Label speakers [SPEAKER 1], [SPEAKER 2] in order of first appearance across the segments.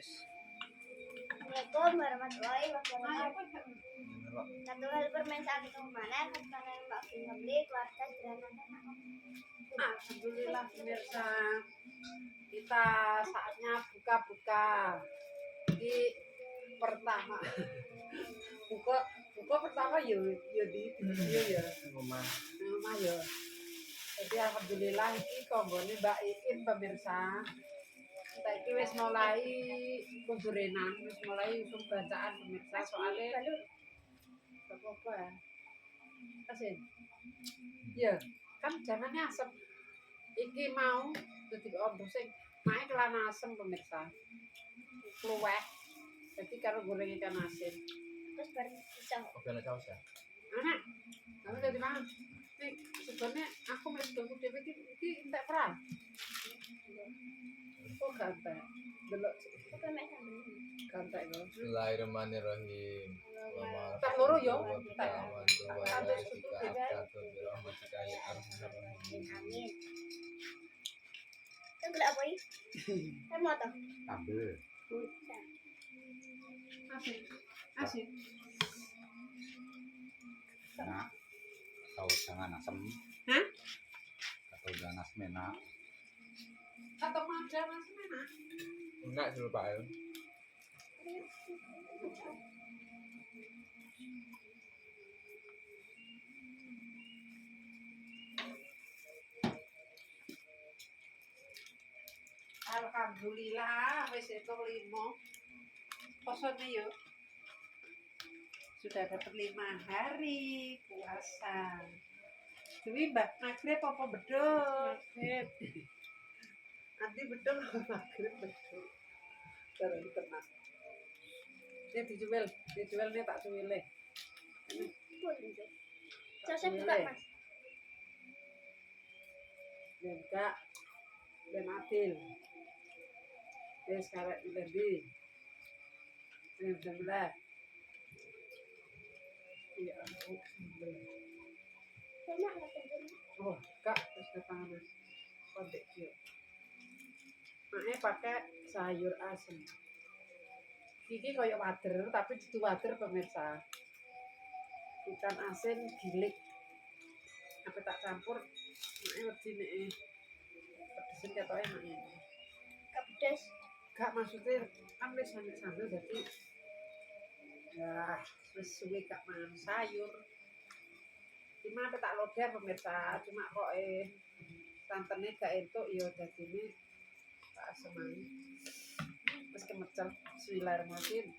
[SPEAKER 1] guys.
[SPEAKER 2] Assalamualaikum warahmatullahi wabarakatuh. Satu hal bermain saat itu mana karena Mbak Vina beli keluarga sederhana.
[SPEAKER 3] Alhamdulillah pemirsa, kita saatnya buka-buka di pertama. buka pertama ya di video ya rumah ya. Jadi alhamdulillah ini konggone Mbak Iin pemirsa. Kita iki wis mulai kuburenan, wis mulai usum bacaan pemirsa soalnya apa ya? Asin. Ya, kan jangannya asem. Iki mau dadi ombo sing mae kelana asem pemirsa. Kluweh. Jadi karo goreng ikan asin.
[SPEAKER 2] Terus baru bisa.
[SPEAKER 1] Oke, lah saus ya.
[SPEAKER 3] Anak, kamu dari mana? Nih, sebenarnya aku masih ganggu dewe iki entek peran. Oh, gantek. Delok
[SPEAKER 2] Apa main sambil ini?
[SPEAKER 3] gantek lho.
[SPEAKER 1] Bismillahirrahmanirrahim.
[SPEAKER 3] Tak loro yo.
[SPEAKER 2] Amin. Itu gelap apa ini? Saya mau tahu.
[SPEAKER 4] Kabel.
[SPEAKER 3] Asin. Asin.
[SPEAKER 4] Nah, atau jangan asem.
[SPEAKER 3] Hah?
[SPEAKER 4] Atau jangan asmena.
[SPEAKER 3] Atau ada Mas Mena?
[SPEAKER 1] Enggak dulu Pak.
[SPEAKER 3] Alhamdulillah wis itu 5. Posone yuk. Sudah dapat 5 hari puasa. Dewi Mbak Maghrib apa beduk? Maghrib. Nanti beduk Maghrib beduk. Terus tenang. Ini dijual nih tak cuwile.
[SPEAKER 2] Saya buka Mas.
[SPEAKER 3] Dan Kak, dan Adil. Sekarang lebih. Alhamdulillah. Ya ampun.
[SPEAKER 2] Sama nggak sendiri.
[SPEAKER 3] Oh, Kak, terus datang Mas. Kodek yuk. Makanya pakai sayur asem. Iki koyo wader, tapi itu wader pemirsa. Ikan asin gilik. Apa tak campur? Makanya wedi nek pedesin ketoke enak ini.
[SPEAKER 2] Gak pedas.
[SPEAKER 3] Gak maksudnya kan wis sambil jadi ya wis suwe gak mangan sayur. Cuma apa tak loder pemirsa, cuma kok santene gak entuk ya dadine tak asemani. Wis kemecel bismillahirrahmanirrahim.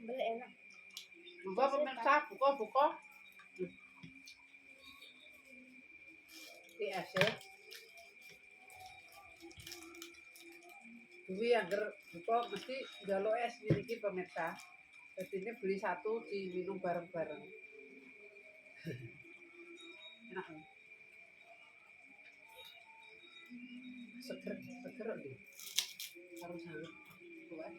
[SPEAKER 2] Beli enak.
[SPEAKER 3] Buka pemirsa, buka. PS ya. Duwi agar buka mesti njaluk es niki pemirsa. Jadi ini beli satu diminum bareng-bareng. Enak ya? Seger nih. Harus hangat. Buat.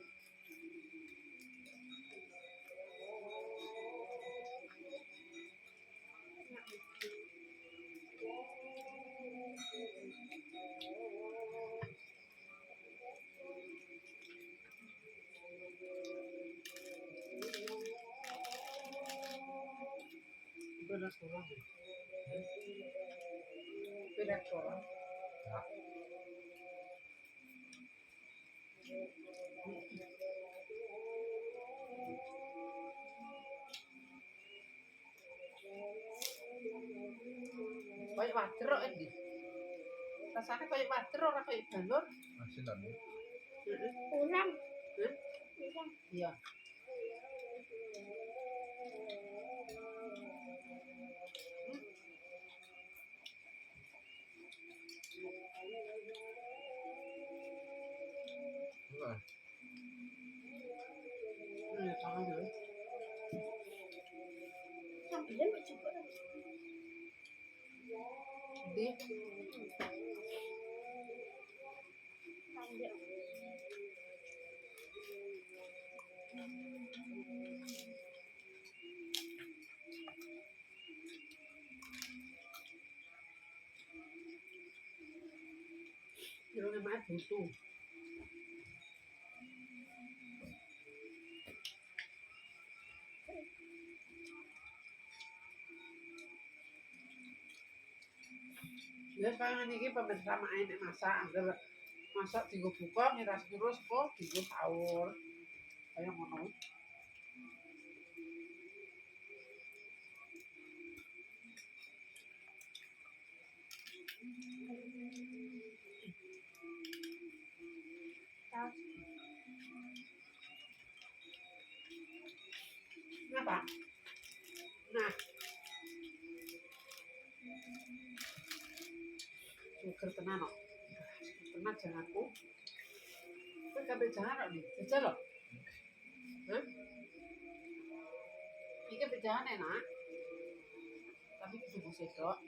[SPEAKER 3] Itu restoran ya? Itu restoran?
[SPEAKER 1] Ya.
[SPEAKER 3] Kayak wader kok ini. Rasanya kayak wader ora kayak balon.
[SPEAKER 1] Masih lama.
[SPEAKER 2] Kurang.
[SPEAKER 3] Hah?
[SPEAKER 2] Kurang.
[SPEAKER 3] Iya.
[SPEAKER 1] Enggak.
[SPEAKER 3] Tangan dulu.
[SPEAKER 2] Sambilnya mau coba.
[SPEAKER 3] Di
[SPEAKER 2] Sambil.
[SPEAKER 3] Yang namanya butuh. Ya sekarang ini pemirsa main masak, agar masak tiga buka, miras terus kok tiga sahur. Kayak ngono.
[SPEAKER 2] Saus.
[SPEAKER 3] Kenapa? Nah, sugar tenan kok. Tenan janganku. Kowe kabeh jangan kok nih. Jajal loh. Hah? Iki pecahan enak. Tapi kudu sedok.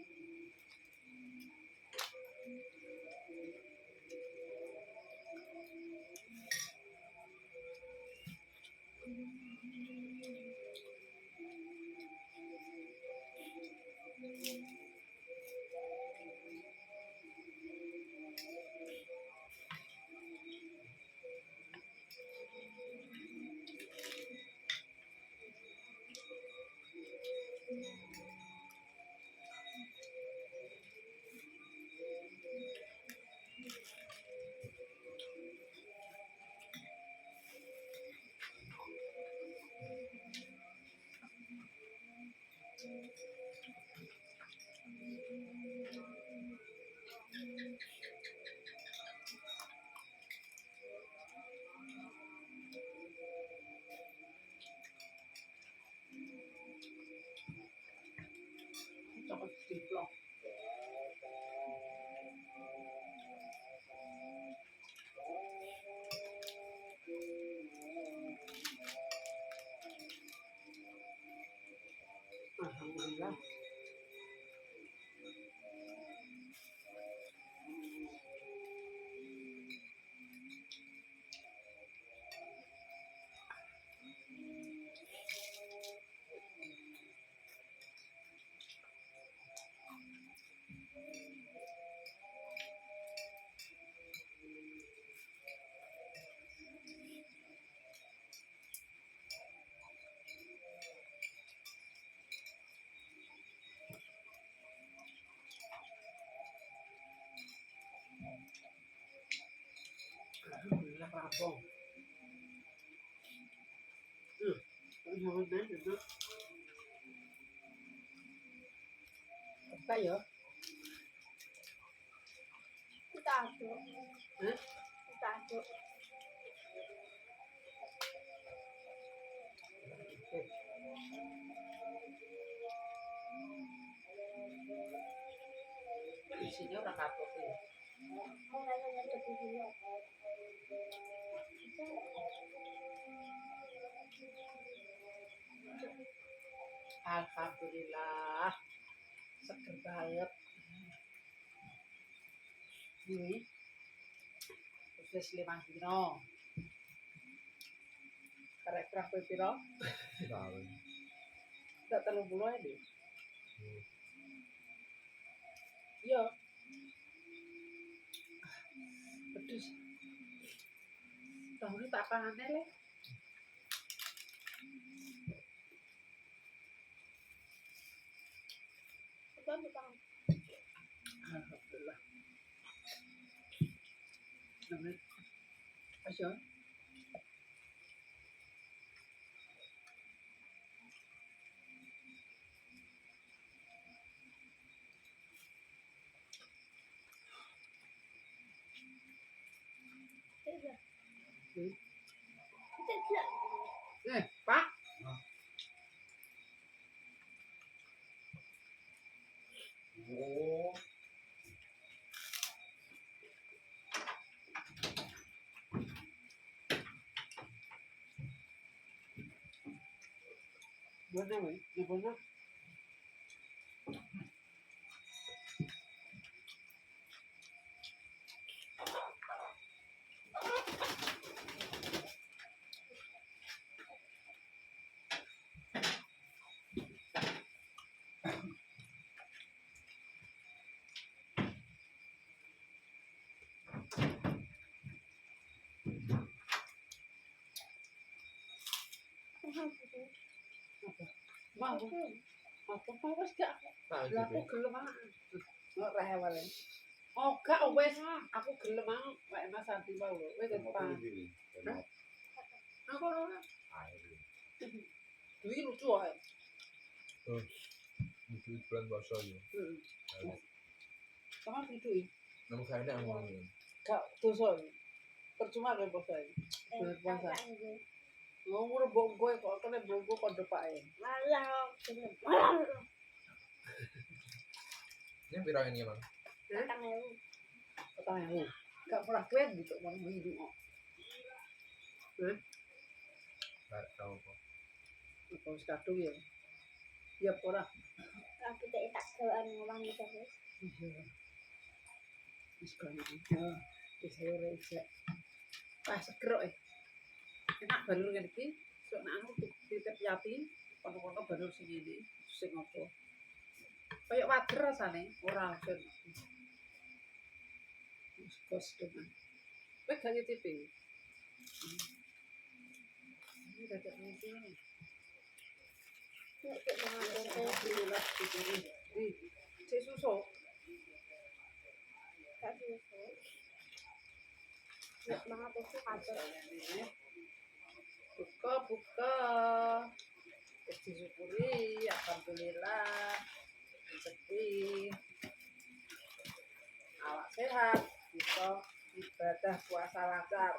[SPEAKER 3] Coklat diplok. Alhamdulillah. Alhamdulillah rampung. Jangan itu. Apa ya?
[SPEAKER 2] Kita aduk.
[SPEAKER 3] Hah?
[SPEAKER 2] Kita aduk.
[SPEAKER 3] Isinya orang kapok ya.
[SPEAKER 2] Mulai aduk dulu.
[SPEAKER 3] Alhamdulillah. Seger banget. Ini wis 5 dino. Karek berapa piro?
[SPEAKER 1] Tahu.
[SPEAKER 3] Tak 30 ae deh. Iya. Pedus. Tahu ini tak pangane le.
[SPEAKER 2] Kita bukan.
[SPEAKER 3] Alhamdulillah. Namanya Asya.
[SPEAKER 2] Tidak.
[SPEAKER 3] Hmm.
[SPEAKER 2] Tidak.
[SPEAKER 3] Pak.
[SPEAKER 1] Oh.
[SPEAKER 3] Mana weh? Di mana? Mau mau wis gak
[SPEAKER 1] Tak
[SPEAKER 3] lha aku gelem ah. Nek rewel. Oh, gak wis aku gelem ah wae Mas Adi wae wis depan. Aku ora. Duwi lucu ae.
[SPEAKER 1] Itu bulan puasa ya.
[SPEAKER 3] Heeh. Sama duwi.
[SPEAKER 1] Nama kayaknya ngomongin.
[SPEAKER 3] Gak dosa. Percuma kowe poso iki. Bulan puasa. Ngomong mbok kowe kok kene mbok kok depake.
[SPEAKER 2] Malah gelem.
[SPEAKER 1] Ini viral ini emang.
[SPEAKER 2] Patang ewu.
[SPEAKER 3] Tahu. Gak pernah keren gitu mau hidup kok.
[SPEAKER 1] Gak tahu kok.
[SPEAKER 3] Apa wis kadung ya. Ya ora.
[SPEAKER 2] Aku tak gawaan ngomong iki.
[SPEAKER 3] Iya. Wis kan. Ya. Wis ora iki. Pas seger enak balur ngene iki. Sok nek aku titip yati, kono-kono balur sing ngene, sing apa. Kayak wader rasane, ora asin. Wis kos tenan. Wis gak titip. Ini dadak ngene.
[SPEAKER 2] Nek kok mangan
[SPEAKER 3] Cek susu.
[SPEAKER 2] gak bisa. Nek banget itu kacau.
[SPEAKER 3] Buka. Wis disyukuri, alhamdulillah. Rezeki. Awak sehat, bisa ibadah puasa lancar.